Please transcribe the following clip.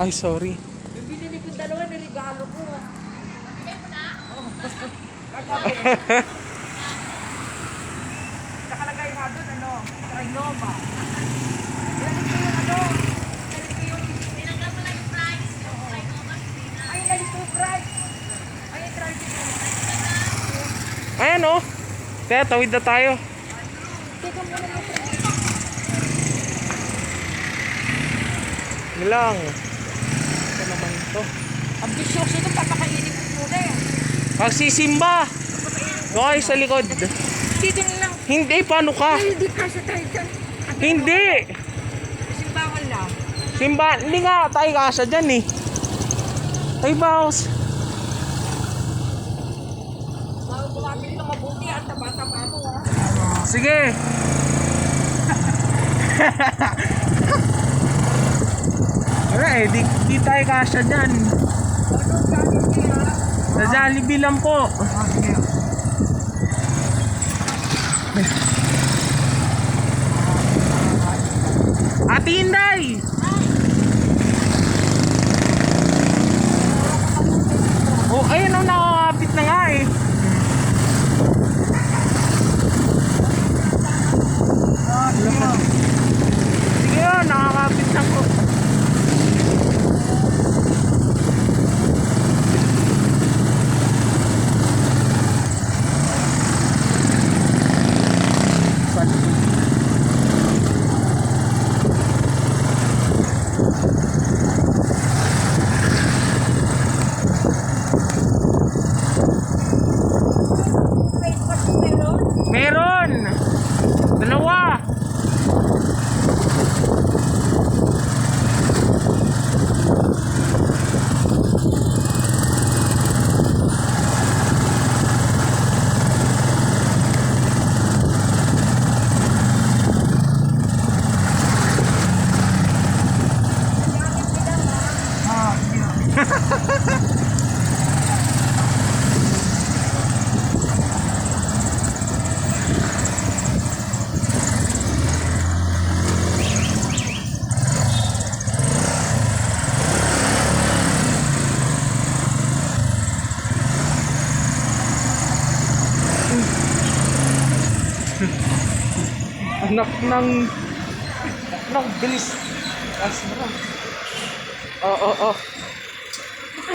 Ay, sorry. Binili ko dalawa, niregalo ko. Bigay mo na? Oo. Nakalagay nga doon, ano, Trinoma. Ilalit ko yung ano, ilalit ko yung... Pinagay mo na yung price. Trinoma, ay, ilalit ko yung price. Ay, yung price. Ayan o. Kaya tawid na tayo. Teka muna yung price. Nilang. Ito naman ito. Ambisyoso ito, papakainin ko muna eh. Pagsisimba. Okay, sa likod. Dito na lang. Hindi, paano ka? Ay, hindi ka sa tayo dyan. Hindi. Simbangan lang. Simba, hindi nga tayo kasa dyan eh. Tayo boss. Bumabili ka mabuti at taba-taba mo ha. Sige. Wala eh, di tayo kasya dyan. Ano galing niya? Sa Jollibee lang po. Sige. Ate Inday! Oh, ayun o, nakakapit na nga eh. Sige o, nakakapit na po. Meron! Dalawa! Anak ng bilis. Oo.